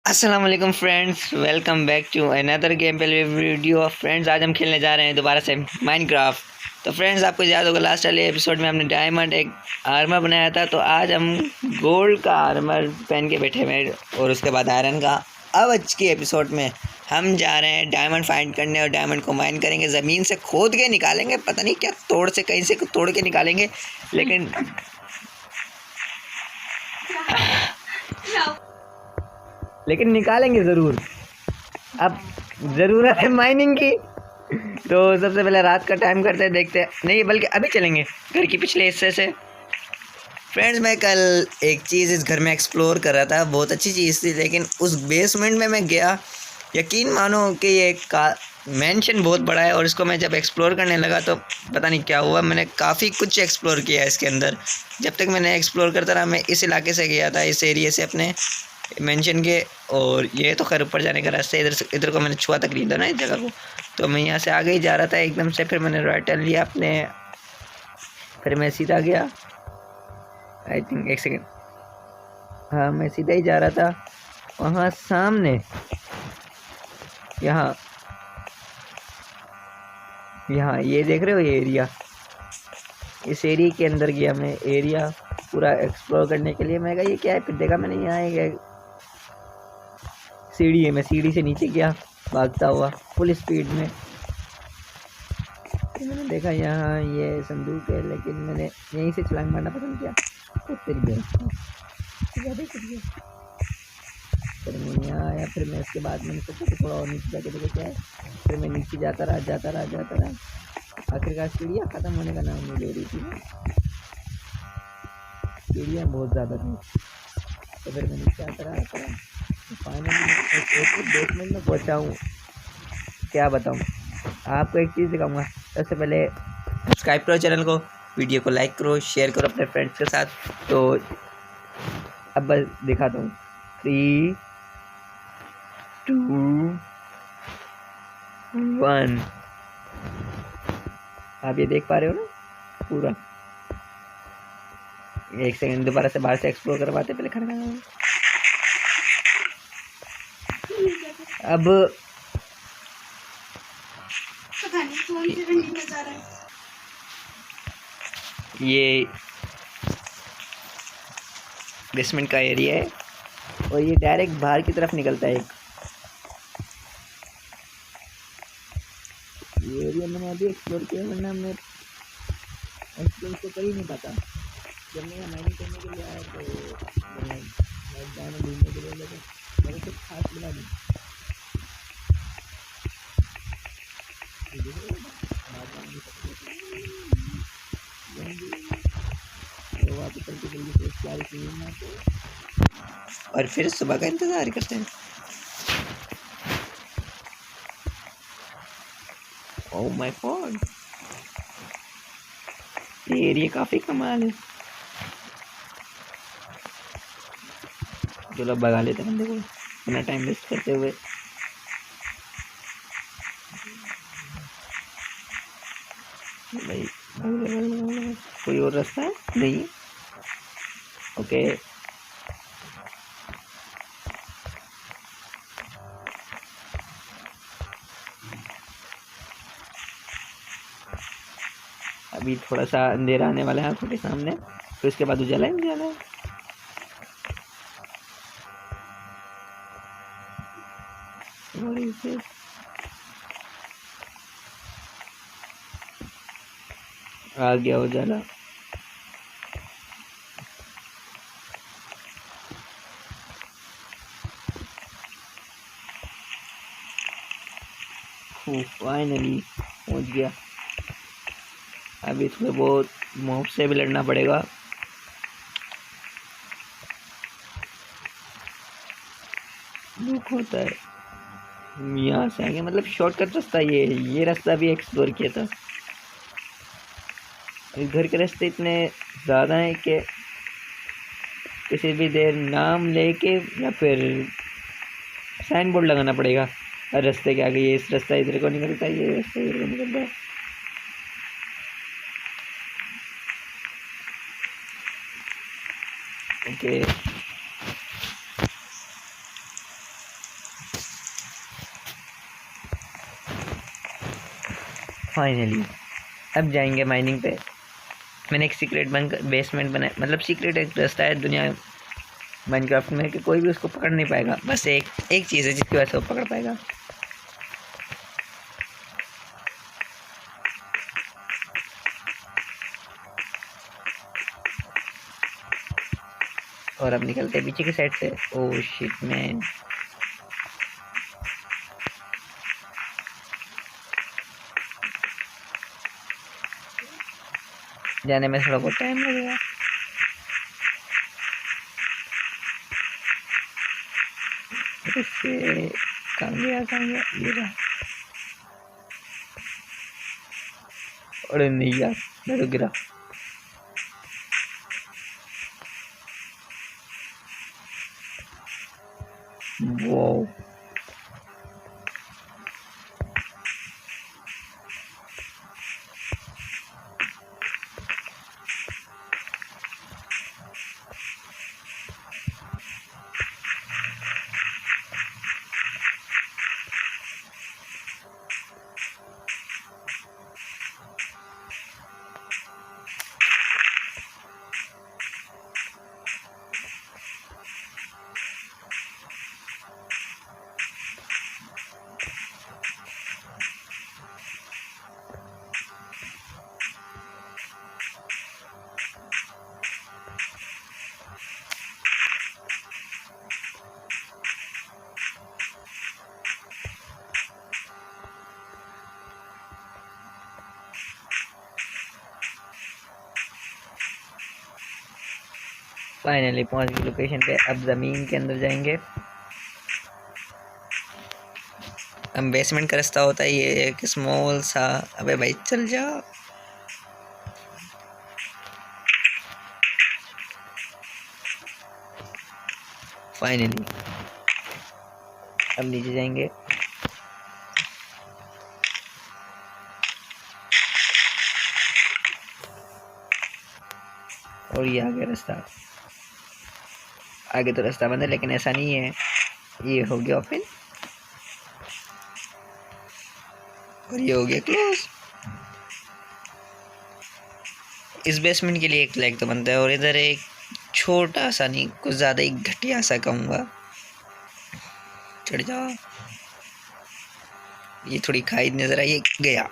अस्सलाम वालेकुम friends, welcome back to another game play video of friends. आज हम खेलने जा रहे हैं दोबारा से माइनक्राफ्ट। तो फ्रेंड्स, आपको याद होगा लास्ट वाले एपिसोड में हमने डायमंड एक आर्मर बनाया था, तो आज हम गोल्ड का आर्मर पहन के बैठे हुए हैं और उसके बाद आयरन का। अब आज के एपिसोड में हम जा रहे हैं डायमंड फाइंड करने और डायमंड को माइन करेंगे, ज़मीन से खोद के निकालेंगे। पता नहीं क्या तोड़ से कहीं से तोड़ के निकालेंगे, लेकिन निकालेंगे ज़रूर। अब ज़रूरत है माइनिंग की, तो सबसे पहले रात का टाइम करते हैं, देखते हैं। नहीं, बल्कि अभी चलेंगे घर की पिछले हिस्से से। फ्रेंड्स, मैं कल एक चीज़ इस घर में एक्सप्लोर कर रहा था, बहुत अच्छी चीज़ थी, लेकिन उस बेसमेंट में मैं गया। यकीन मानो कि ये का मेंशन बहुत बड़ा है, और इसको मैं जब एक्सप्लोर करने लगा तो पता नहीं क्या हुआ, मैंने काफ़ी कुछ एक्सप्लोर किया इसके अंदर। जब तक मैंने एक्सप्लोर करता रहा, मैं इस इलाके से गया था, इस एरिया से अपने मेंशन के। और ये तो खैर ऊपर जाने का रास्ता है, इधर को मैंने छुआ तक नहीं था ना इस जगह को, तो मैं यहाँ से आगे ही जा रहा था एकदम से। फिर मैंने राइट टर्न लिया अपने, फिर मैं सीधा गया। आई थिंक एक सेकेंड, हाँ मैं सीधा ही जा रहा था। वहाँ सामने यहाँ यहाँ ये देख रहे हो ये एरिया, इस एरिया के अंदर गया मैं, एरिया पूरा एक्सप्लोर करने के लिए। मैं कहा ये क्या है, फिर देखा मैंने यहाँ एक सीढ़ी है, मैं सीढ़ी से नीचे गया भागता हुआ फुल स्पीड में। फिर मैंने देखा यहाँ ये संदूक है, लेकिन मैंने यहीं से छलांग मारना पसंद किया। फिर मैं यहाँ आया, फिर मैं इसके बाद मैंने सोचा कि थोड़ा और नीचे जाके देखो क्या है। फिर मैं नीचे जाता रहा। आखिरकार सीढ़ियाँ ख़त्म होने का नाम नहीं ले रही थी, सीढ़ियाँ बहुत ज़्यादा थी। तो फिर मैं नीचे आता रहा। फाइनली एक बेसमेंट में पहुँचा हूँ। क्या बताऊँ आपको, एक चीज़ दिखाऊंगा। सबसे पहले सब्सक्राइब करो चैनल को, वीडियो को लाइक करो, शेयर करो अपने फ्रेंड्स के साथ। तो अब बस दिखाता हूँ, 3, 2, 1। आप ये देख पा रहे हो ना पूरा। एक सेकंड, दोबारा से बाहर से एक्सप्लोर करवाते, पहले खाना अब ये बेसमेंट का एरिया है, और ये डायरेक्ट बाहर की तरफ निकलता है। ये एरिया मैंने अभी एक्सप्लोर किया, वरना मैं एक्सप्लोर तो कर ही नहीं पाता। जब मैं माइनिंग करने के लिए आया तो मैं डायमंड ढूंढने के लिए, लेकिन मैंने कुछ खास मिला नहीं। और फिर सुबह का इंतज़ार करते हैं। ओह माय गॉड, ये एरिया काफ़ी कमाल है। चलो भगा लेते हैं बंदे को बिना टाइम वेस्ट करते हुए। भाई कोई और रास्ता है? नहीं। ओके, अभी थोड़ा सा अंधेरा आने वाला है आंखों के सामने, तो इसके बाद उजाला ही उजाला है। आ गया उजाला। फाइनली पहुंच गया। अभी थोड़े बहुत मॉब से भी लड़ना पड़ेगा। दुख होता है। यहाँ से आगे मतलब शॉर्टकट रास्ता ये रास्ता भी एक्सप्लोर किया था। इस घर के रास्ते इतने ज़्यादा हैं कि किसी भी देर नाम लेके या फिर साइन बोर्ड लगाना पड़ेगा हर रास्ते के आगे। ये इस रास्ता इधर को निकलता है, ये रास्ता इधर को निकलता है। ओके, फाइनली अब जाएंगे माइनिंग पे। मैंने एक सीक्रेट बेसमेंट बनाया, मतलब सीक्रेट एक रास्ता है दुनिया माइनक्राफ्ट में कि कोई भी उसको पकड़ नहीं पाएगा। बस एक चीज़ है जिसकी वजह से वो पकड़ पाएगा। और अब निकलते हैं पीछे की साइड से। ओह शिट मैन, जाने में थोड़ा बहुत टाइम लगेगा। इससे कहाँ गया ये रहा। अरे नहीं यार, मैं तो गिरा। वो फाइनली पहुंच गए लोकेशन पे। अब ज़मीन के अंदर जाएंगे। अब बेसमेंट का रास्ता होता है ये एक स्मॉल सा। अबे भाई चल जा। फाइनली अब नीचे जाएंगे। और ये आगे रास्ता, आगे तो रास्ता बंद है लेकिन ऐसा नहीं है। ये हो गया ओपन और ये हो गया क्लोज। इस बेसमेंट के लिए एक लेग तो बनता है। और इधर एक छोटा सा, नहीं कुछ ज़्यादा ही घटिया सा कहूँगा, चढ़ जा। ये थोड़ी खाई नजर आई, गया।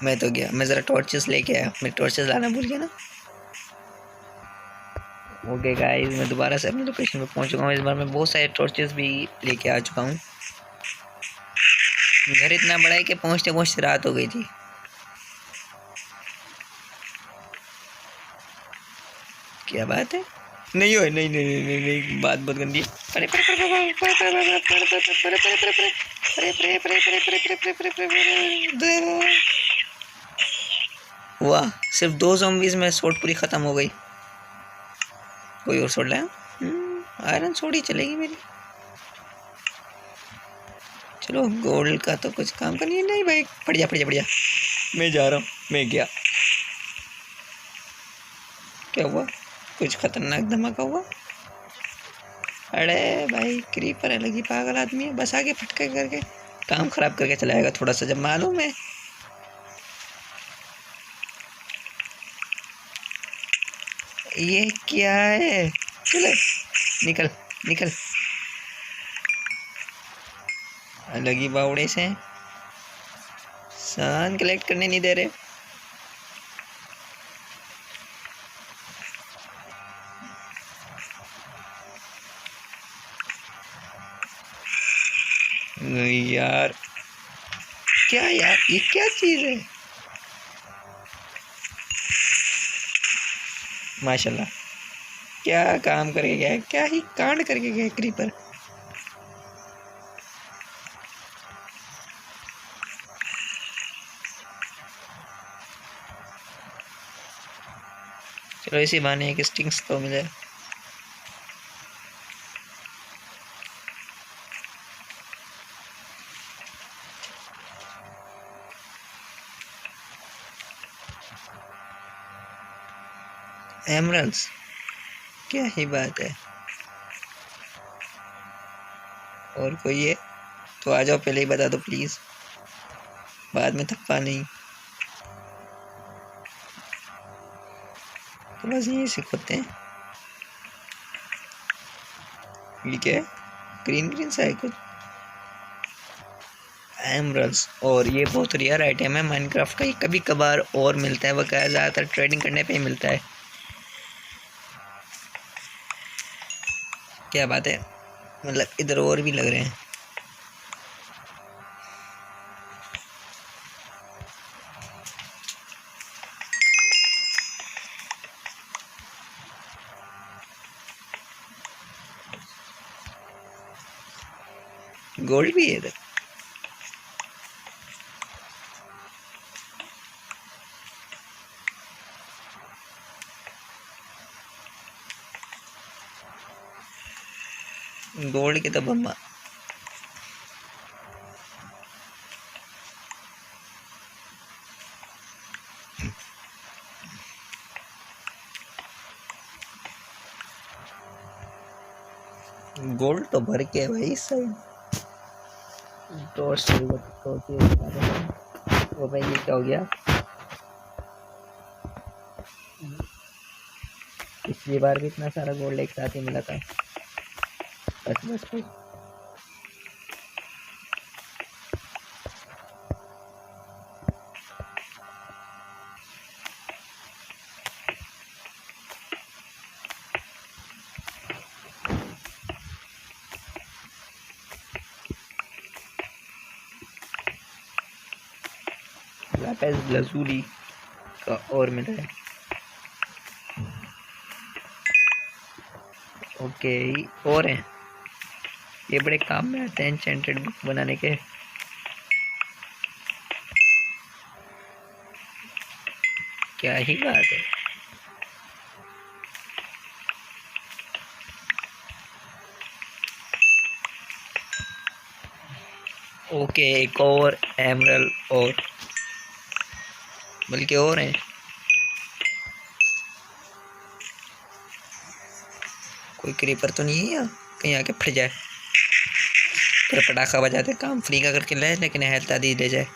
मैं तो गया। मैं ज़रा टॉर्चेस लेके आया, मैं टॉर्चेस लाना भूल गया ना। ओके गाइस, मैं दोबारा से अपनी लोकेशन पे पहुंच चुका हूँ। इस बार मैं बहुत सारे टॉर्चेस भी लेके आ चुका हूँ। घर इतना बड़ा है कि पहुंचते पहुंचते रात हो गई थी। क्या बात है? नहीं हो, नहीं नहीं नहीं नहीं, नहीं बात बहुत गंदी है। अरे परे परे परे परे परे परे परे परे परे परे परे परे परे परे परे परे। वाह, सिर्फ 2 ज़ॉम्बीज़ में शॉट पूरी ख़त्म हो गई। कोई और शॉट लाया? आयरन शॉट ही चलेगी मेरी। चलो गोल्ड का तो कुछ काम करनी है। नहीं भाई, बढ़िया बढ़िया बढ़िया, मैं जा रहा हूँ। मैं गया। क्या हुआ? कुछ खतरनाक धमाका हुआ? अरे भाई क्रीपर अलग ही पागल आदमी है, बस आगे फटके करके काम खराब करके चलाएगा थोड़ा सा, जब मालूम है। ये क्या है? चले निकल निकल, अलग ही बावड़े से सामान कलेक्ट करने नहीं दे रहे। यार क्या यार, ये क्या चीज है? माशाल्लाह, क्या काम करके गया है, क्या ही कांड करके गया क्रीपर। चलो इसी बहाने एक स्टिंग्स तो मिले। एमरल्ड्स, क्या ही बात है। और कोई है तो आ जाओ, पहले ही बता दो प्लीज़। बाद में थप्पा नहीं। तो बस यही सीखते हैं। ये क्या है? ग्रीन ग्रीन सा है कुछ। एमरल्स, और ये बहुत रेयर आइटम है माइनक्राफ्ट का। ये कभी कभार और मिलता है, वो क्या ज़्यादातर ट्रेडिंग करने पे ही मिलता है। क्या बात है, मतलब इधर और भी लग रहे हैं। गोल्ड भी है इधर। गोल्ड की तो बम्बा। गोल्ड तो भर के है भाई इस साइड। टॉर्च वो भाई ये क्या हो गया? पिछली बार भी इतना सारा गोल्ड एक साथ ही मिला था। बस बस बस। लापिस लजूली का और मिला है। ओके, और हैं ये बड़े काम में आते हैं एन्चेंटेड बुक बनाने के। क्या ही बात है। ओके, एक और एमरल, और बल्कि और हैं। कोई क्रीपर तो नहीं है यहाँ कहीं आके फट जाए, फिर पटाखा बजाते काम फ्री का करके ले, लेकिन हेल्थ आदि ले जाए।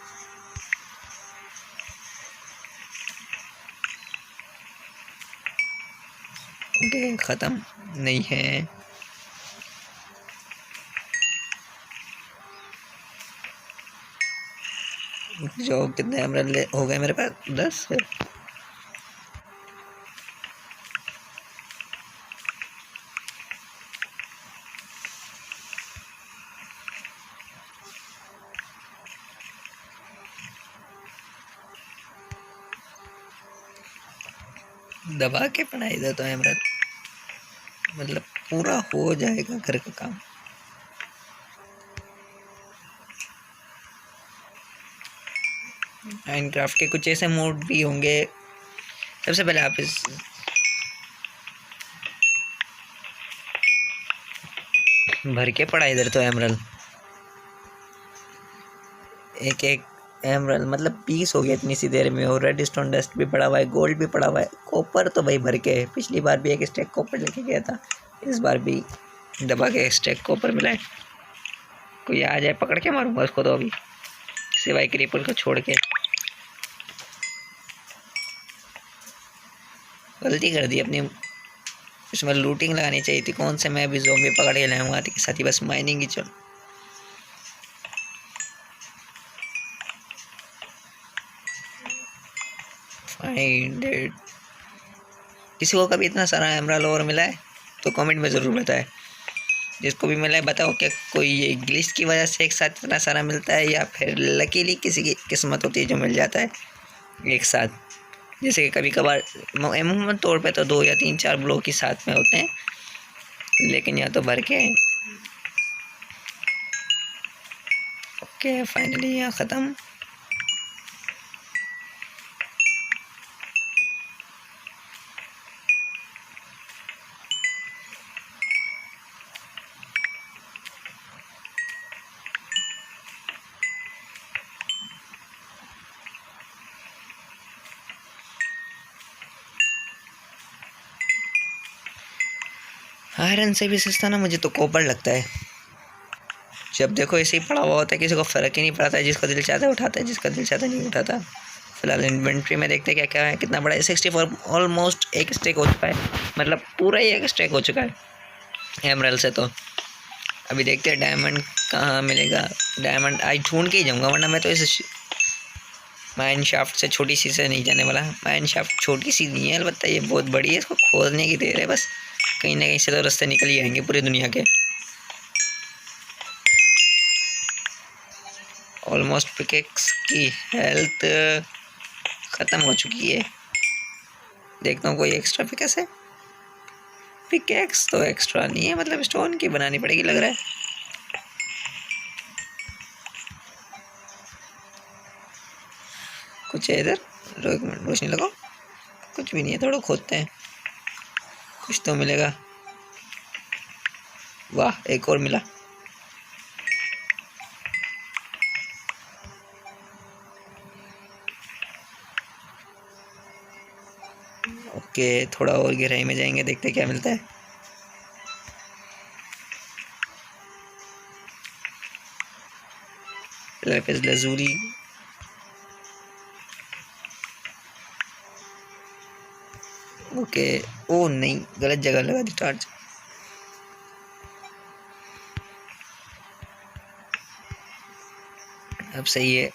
ओके, ख़त्म नहीं है। जो कितने एमरल हो गए मेरे पास? 10 है। दबा के पढ़ाई दे तो एमरल, मतलब पूरा हो जाएगा घर का काम। माइनक्राफ्ट के कुछ ऐसे मोड भी होंगे। सबसे पहले आप इस भर के पड़ा इधर तो एमरल, एक एक एमरल मतलब पीस हो गया इतनी सी देर में। और रेड स्टोन डस्ट भी पड़ा हुआ है, गोल्ड भी पड़ा हुआ है, कॉपर तो भाई भर के है। पिछली बार भी एक स्टैक कॉपर लेके गया था, इस बार भी दबा के स्टैक कॉपर मिला है। कोई आ जाए पकड़ के मारूंगा उसको तो अभी, सिवाय क्रीपर को छोड़ के। गलती कर दी अपनी, इसमें लूटिंग लगानी चाहिए थी। कौन से मैं अभी ज़ोंबी पकड़ के लाऊंगा के साथ ही, बस माइनिंग ही चल। Find it. किसी को कभी इतना सारा एमरल्ड और मिला है तो कमेंट में ज़रूर बताएं। जिसको भी मिला है बताओ क्या कोई ये ग्लिच की वजह से एक साथ इतना सारा मिलता है, या फिर लकीली किसी की किस्मत होती है जो मिल जाता है एक साथ। जैसे कि कभी कभार अमूमन तौर पे तो 2 या 3-4 ब्लॉक ही साथ में होते हैं, लेकिन यहाँ तो भर के हैं। ओके, फाइनली यहाँ ख़त्म। आयरन से भी सस्ता ना मुझे तो कॉपर लगता है। जब देखो ऐसे ही पड़ा हुआ होता है, किसी को फ़र्क ही नहीं पड़ता है, जिसका दिल चाहता है उठाता है, जिसका दिल चाहता नहीं उठाता। फिलहाल इन्वेंट्री में देखते हैं क्या क्या है, कितना बड़ा है। 64 ऑलमोस्ट एक स्टेक हो चुका है, मतलब पूरा ही एक स्टेक हो चुका है एमरल्ड से। तो अभी देखते हैं डायमंड कहाँ मिलेगा। डायमंड आज ढूंढ के ही जाऊँगा, वरना मैं तो इस माइन शाफ्ट से छोटी सी से नहीं जाने वाला। माइन शाफ्ट छोटी सी नहीं है, अलबत्ता ये बहुत बड़ी है, इसको खोदने की देर है बस। कहीं ना कहीं से तो रास्ते निकल ही आएंगे पूरी दुनिया के। ऑलमोस्ट पिकेक्स की हेल्थ ख़त्म हो चुकी है। देखता हूँ कोई एक्स्ट्रा पिकेक्स है। पिकेक्स तो एक्स्ट्रा नहीं है, मतलब स्टोन की बनानी पड़ेगी लग रहा है। कुछ है इधर, एक मिनट रोशनी लगाओ। कुछ भी नहीं है, थोड़ा खोदते हैं, कुछ तो मिलेगा। वाह, एक और मिला। ओके, थोड़ा और गहराई में जाएंगे, देखते क्या मिलता है। Lapis लज़ूरी, okay. ओ नहीं, गलत जगह लगा दी टॉर्च। अब सही है।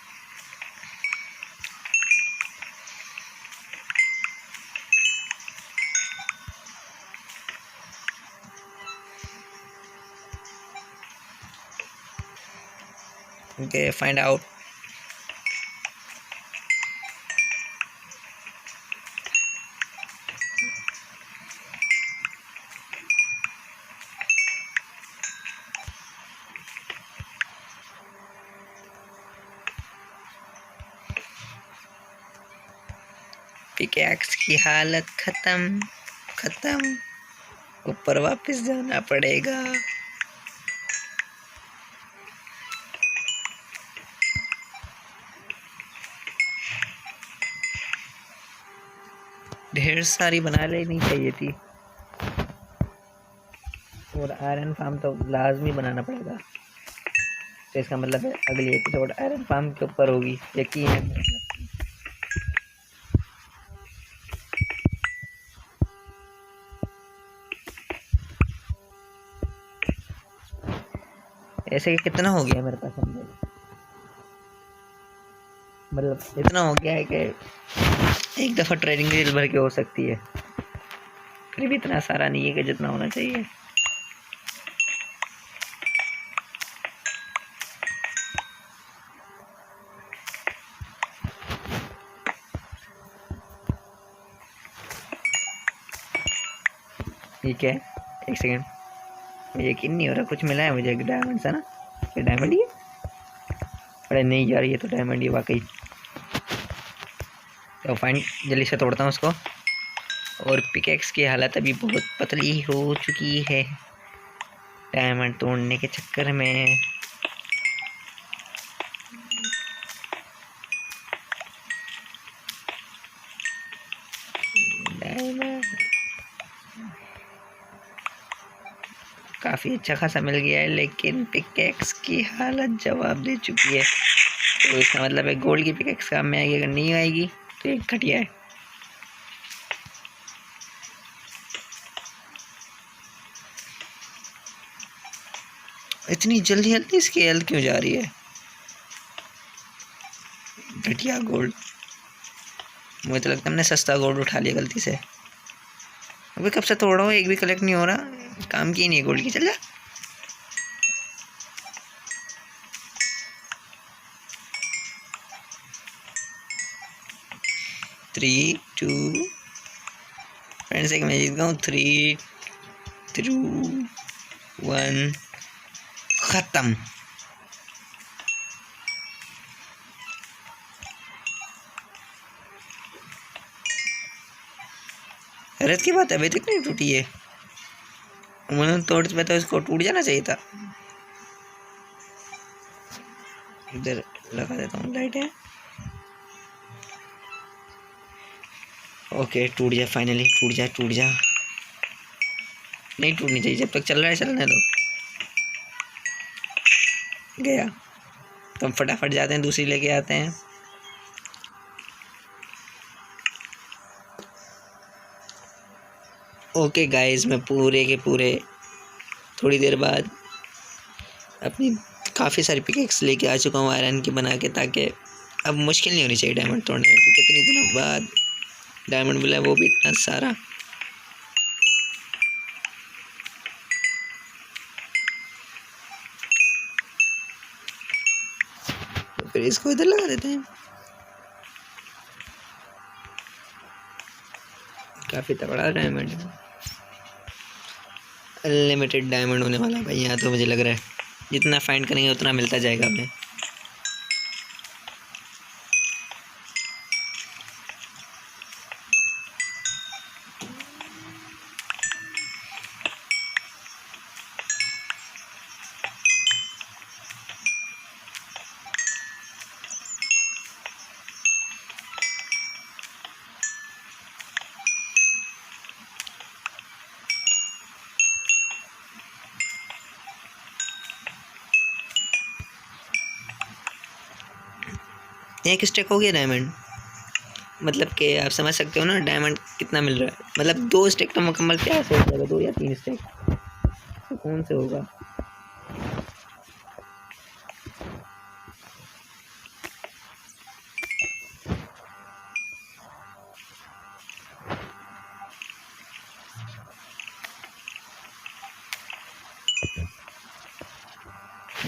Okay, find out. पिकैक्स की हालत खत्म खत्म, ऊपर वापस जाना पड़ेगा। ढेर सारी बना लेनी चाहिए थी। और आयरन फार्म तो लाजमी बनाना पड़ेगा। तो इसका मतलब है अगली एपिसोड आयरन फार्म के ऊपर होगी, यकीन है। ऐसे कितना हो गया मेरे पास अंदर, मतलब इतना हो गया है कि एक दफ़ा ट्रेडिंग रील भर के हो सकती है। फिर भी इतना सारा नहीं है कि जितना होना चाहिए। ठीक है, एक सेकेंड, मुझे यकीन नहीं हो रहा। कुछ मिला है मुझे, एक डायमंड सा ना। ये डायमंड ही है? अरे नहीं यार, ये तो डायमंड ही वाकई। तो फाइन, जल्दी से तोड़ता हूँ उसको। और पिकेक्स की हालत अभी बहुत पतली हो चुकी है डायमंड तोड़ने के चक्कर में। डायमंड काफ़ी अच्छा खासा मिल गया है, लेकिन पिकेक्स की हालत जवाब दे चुकी है। तो इसका मतलब है गोल्ड की पिकेक्स काम में आएगी, अगर नहीं आएगी तो एक घटिया है। इतनी जल्दी जल्दी इसकी हेल्थ क्यों जा रही है? घटिया गोल्ड, मुझे तो लगता है हमने सस्ता गोल्ड उठा लिया गलती से। अभी कब से तोड़ रहा हूँ, एक भी कलेक्ट नहीं हो रहा। काम की नहीं है गोल्ड की, चल जा। थ्री टू, फ्रेंड्स एक मैं जीत गया हूँ। 3 2 1, खत्म। हैरत की बात है, अभी तक नहीं टूटी है। मैंने तोड़ पे तो इसको टूट जाना चाहिए था। इधर लगा देता हूँ लाइटें। ओके, टूट जा फाइनली, टूट जा टूट जा। नहीं टूटनी चाहिए, जब तक चल रहा है चलने दो। गया। तो हम फटाफट जाते हैं, दूसरी लेके आते हैं। ओके गाइस, मैं पूरे के पूरे थोड़ी देर बाद अपनी काफ़ी सारी पिकेक्स लेके आ चुका हूँ आयरन की बना के, ताकि अब मुश्किल नहीं होनी चाहिए डायमंड तोड़ने में। तो कितने दिनों बाद डायमंड मिला, वो भी इतना सारा। तो फिर इसको इधर लगा देते हैं। काफ़ी तगड़ा डायमंड, अनलिमिटेड डायमंड होने वाला भाई यहाँ तो। मुझे लग रहा है जितना फाइंड करेंगे उतना मिलता जाएगा हमें। एक स्टेक हो गया डायमंड, मतलब कि आप समझ सकते हो ना डायमंड कितना मिल रहा है। मतलब 2 स्टेक तो मुकम्मल क्या से हो जाएगा, 2 या 3 स्टेक सुकून से होगा।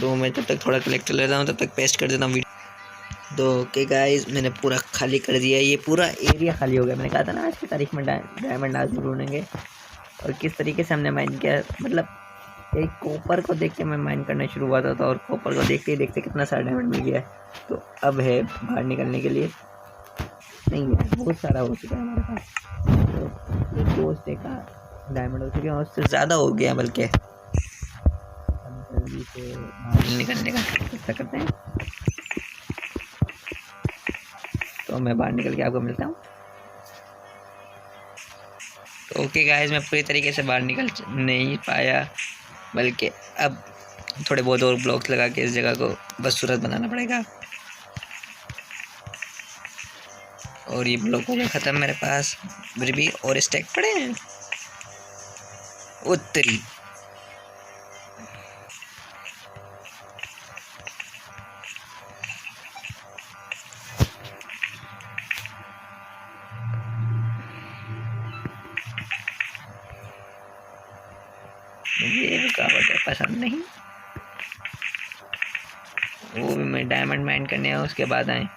तो मैं तब तक थोड़ा कलेक्ट कर लेता हूँ, तब तक पेस्ट कर देता हूँ वीडियो। तो ओके गाइस, मैंने पूरा खाली कर दिया, ये पूरा एरिया खाली हो गया। मैंने कहा था ना आज की तारीख में डायमंड आज ढूंढेंगे। और किस तरीके से हमने माइन किया, मतलब एक कॉपर को देख के मैं माइन करना शुरू हुआ था, और कॉपर को देखते ही देखते कितना सारा डायमंड मिल गया। तो अब है बाहर निकलने के लिए, नहीं है बहुत सारा हो चुका है हमारे पास। तो ये 2 स्टेक का डायमंड हो चुके हैं, उससे ज़्यादा हो गया बल्कि। हम जल्दी से बाहर निकलने का चेष्टा करते हैं। तो मैं बाहर निकल के आपको मिलता हूँ। तो ओके गाइस, मैं पूरी तरीके से बाहर निकल नहीं पाया, बल्कि अब थोड़े बहुत और ब्लॉक्स लगा के इस जगह को बदसूरत बनाना पड़ेगा। और ये ब्लॉक हो गया ख़त्म मेरे पास, फिर भी और स्टैक पड़े हैं। उत्तरी मुझे रुकावट है पसंद नहीं। वो भी मैं डायमंड माइन करने आया उसके बाद आए।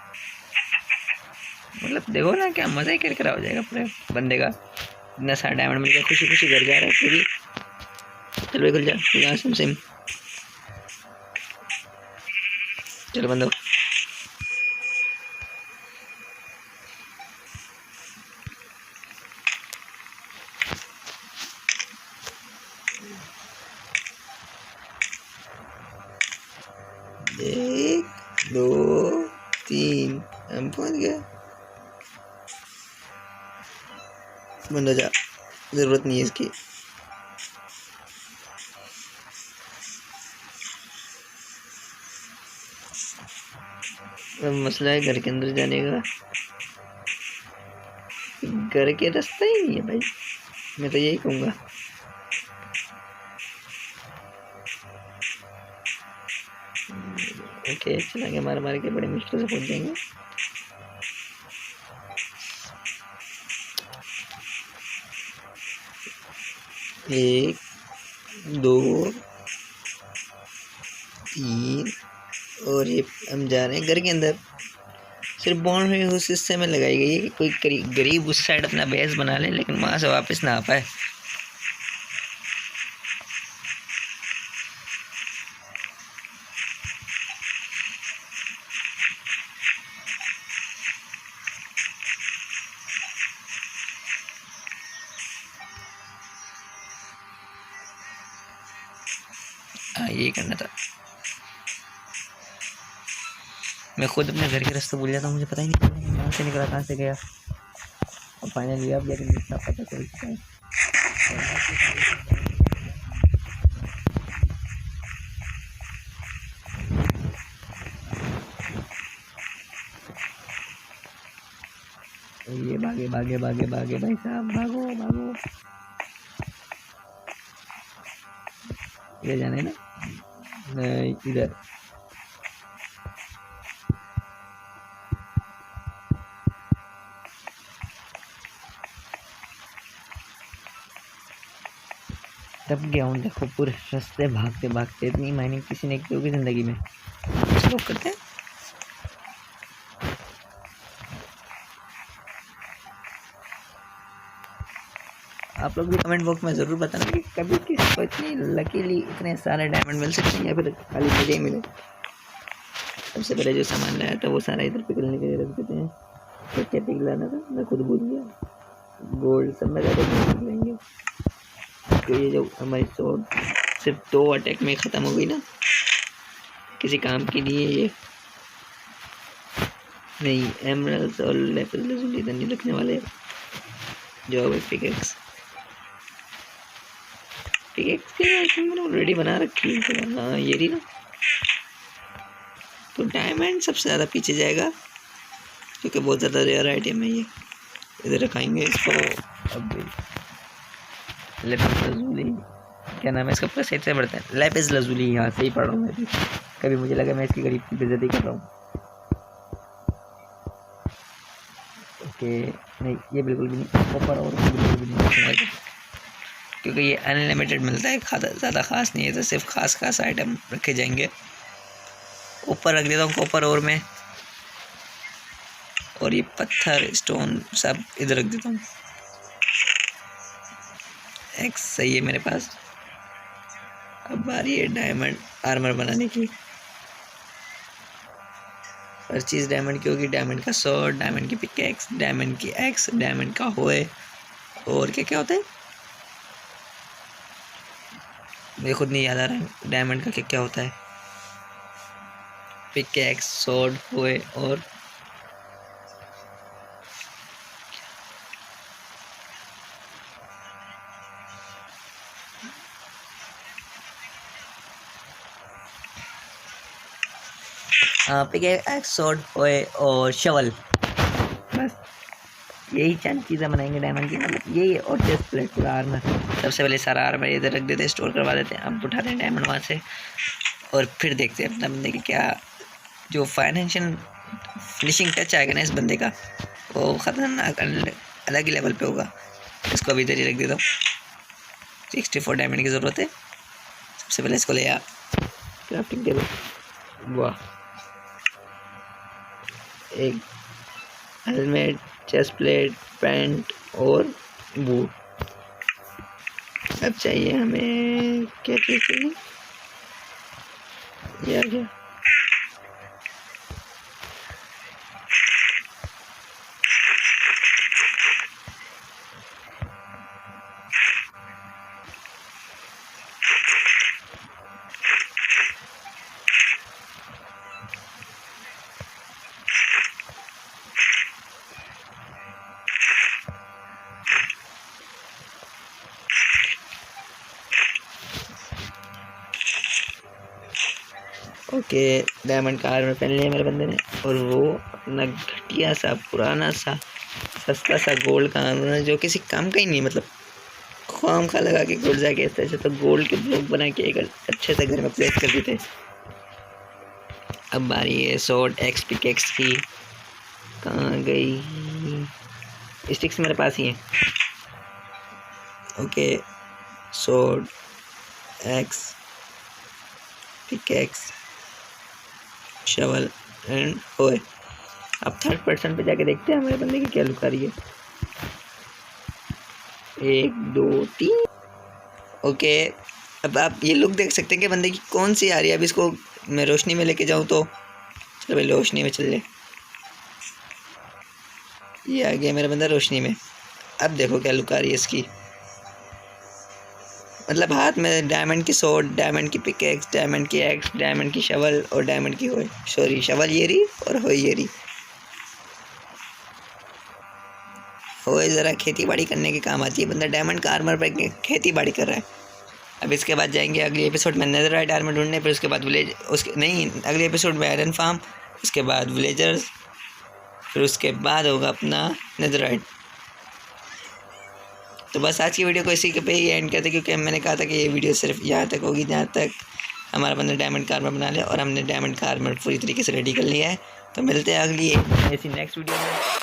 मतलब देखो ना क्या मज़ा ही करके हो जाएगा पूरे बंदे का। इतना सारा डायमंड मिल गया, खुशी खुशी घर जा रहा है फिर भी। चलो खुल जा, यहाँ सिम चलो बंदो। एक 2 3 हम पहुंच गए। बंदो जा, जरूरत नहीं है इसकी। अब मसला है घर के अंदर जाने का, घर के रास्ता ही नहीं है भाई, मैं तो यही कहूँगा। ओके चलेंगे, मार मार के बड़ी मुश्किल से पहुंच जाएंगे। एक 2 3 और ये हम जा रहे हैं घर के अंदर। सिर्फ बाउंड्री उस हिस्से में लगाई गई है कि कोई गरीब उस साइड अपना बेस बना ले, लेकिन वहाँ से वापस ना आ पाए। हाँ यही करना था। मैं खुद अपने घर के रास्ते भूल जाता हूँ, मुझे पता ही नहीं चलता कहाँ से निकला कहाँ से गया। और फाइनली अब लेकिन इतना पता चल चुका है। ये भागे भागे भागे भागे भाई साहब, भागो भागो। इधर जाना है ना, नहीं इधर। दब गया हूँ, देखो पूरे रास्ते भागते भागते। इतनी माइनिंग किसी ने की होगी जिंदगी में। लोग करते हैं। आप लोग भी कमेंट बॉक्स में ज़रूर बताना कि कभी किसी को इतनी लकीली इतने सारे डायमंड मिल सकते हैं या फिर खाली मुझे ही मिले। सबसे पहले जो सामान लाया था वो सारा इधर पिघलने के लिए रख देते हैं। तो क्या पिघलाना था मैं खुद भूल गया। गोल्ड सब में पिघलेंगे। तो ये जो हमारी स्वॉर्ड सिर्फ 2 अटैक में ख़त्म हो गई ना, किसी काम की नहीं है ये। नहीं, एमरल्ड्स और लेपिस लजुली इधर नहीं रखने वाले। जो पिकेक्स की मैंने ऑलरेडी बना रखी है। हाँ ये रही ना। तो डायमंड सबसे ज़्यादा पीछे जाएगा क्योंकि बहुत ज़्यादा रेयर आइटम है ये। इधर रखाएंगे इसको। अब लेपिस लजुली क्या नाम है इसका, पूरा सही से पढ़ते हैं, लेपिस लजुली। यहाँ से ही पढ़ रहा हूँ मैं भी। कभी मुझे लगा मैं इसकी गरीब की बेइज्जती कर रहा हूँ। ओके नहीं, ये बिल्कुल भी नहीं। ऊपर और बिल्कुल भी नहीं, क्योंकि ये अनलिमिटेड मिलता है। ज़्यादा खास नहीं है, तो सिर्फ खास आइटम रखे जाएंगे। ऊपर रख देता हूँ कॉपर और में, और ये पत्थर स्टोन सब इधर रख देता हूँ। एक्स सही है मेरे पास। अब बारी है डायमंड आर्मर बनाने की। हर चीज़ डायमंड की होगी। डायमंड का स्वॉर्ड, डायमंड की पिकैक्स, डायमंड की एक्स, डायमंड का होए, और क्या क्या होता है मुझे खुद नहीं याद आ रहा है डायमंड का क्या क्या होता है। पिकैक्स, स्वॉर्ड, होए और पिकैक्स, स्वॉर्ड, होए और शवल। बस यही चंद चीज़ें बनाएंगे डायमंड की, मतलब यही। और चेस्ट प्लेट, पूरा आर्मर। सबसे पहले सारा आर्मर इधर रख देते हैं, स्टोर करवा देते हैं। अब उठाते हैं डायमंड वहाँ से, और फिर देखते हैं अपना बंदे की क्या जो फाइनेंशियल फिनिशिंग टच आएगा ना इस बंदे का, वो ख़तरनाक अलग ही लेवल पे होगा। इसको अभी इधर ही रख देता हूँ। 64 डायमंड की ज़रूरत है। सबसे पहले इसको ले आ क्राफ्टिंग टेबल। वाह, एक हेलमेट, चेस्ट प्लेट, पैंट और बूट। अब चाहिए हमें क्या चाहिए, ये आ गया। ओके, डायमंड का आर्मर पहन लिया मेरे बंदे ने, और वो अपना घटिया सा पुराना सा सस्ता सा गोल्ड का आर्मर जो किसी काम का ही नहीं, मतलब खाम खा लगा के गोल्ड जाके इस तरह से तो गोल्ड के ब्लॉक बना के एक अच्छे से घर में प्लेस कर देते। अब बारी है स्वॉर्ड, एक्स, पिकैक्स की। कहाँ गई स्टिक्स? मेरे पास ही है। Okay, sword, x, pickaxe, shovel and होए। अब थर्ड पर्सन पे जाके देखते हैं हमारे बंदे की क्या लुक आ रही है। 1 2 3। ओके, अब आप ये लुक देख सकते हैं कि बंदे की कौन सी आ रही है। अब इसको मैं रोशनी में लेके जाऊँ तो चलो भाई रोशनी में चल ले। ये आ गया मेरा बंदा रोशनी में। अब देखो क्या लुक आ रही है इसकी। मतलब हाथ में डायमंड की स्वॉर्ड, डायमंड की पिकैक्स, डायमंड की एक्स, डायमंड की शवल और डायमंड की होए। सॉरी, शवल ये रही और होए ये रही। होए ज़रा खेती बाड़ी करने के काम आती है। बंदा डायमंड का आर्मर पर खेती बाड़ी कर रहा है। अब इसके बाद जाएंगे अगले एपिसोड में नेदरराइट आर्मर ढूंढने, फिर उसके बाद विलेज, उसके नहीं अगले एपिसोड में आयरन फार्म, उसके बाद विलेजर्स, फिर उसके बाद होगा अपना नेदरराइट। तो बस आज की वीडियो को इसी के पे ही एंड करते, क्योंकि मैंने कहा था कि ये वीडियो सिर्फ यहाँ तक होगी जहाँ तक हमारा बंदा डायमंड कार में बना लिया, और हमने डायमंड कार में पूरी तरीके से रेडी कर लिया है। तो मिलते हैं अगली ऐसी नेक्स्ट वीडियो में।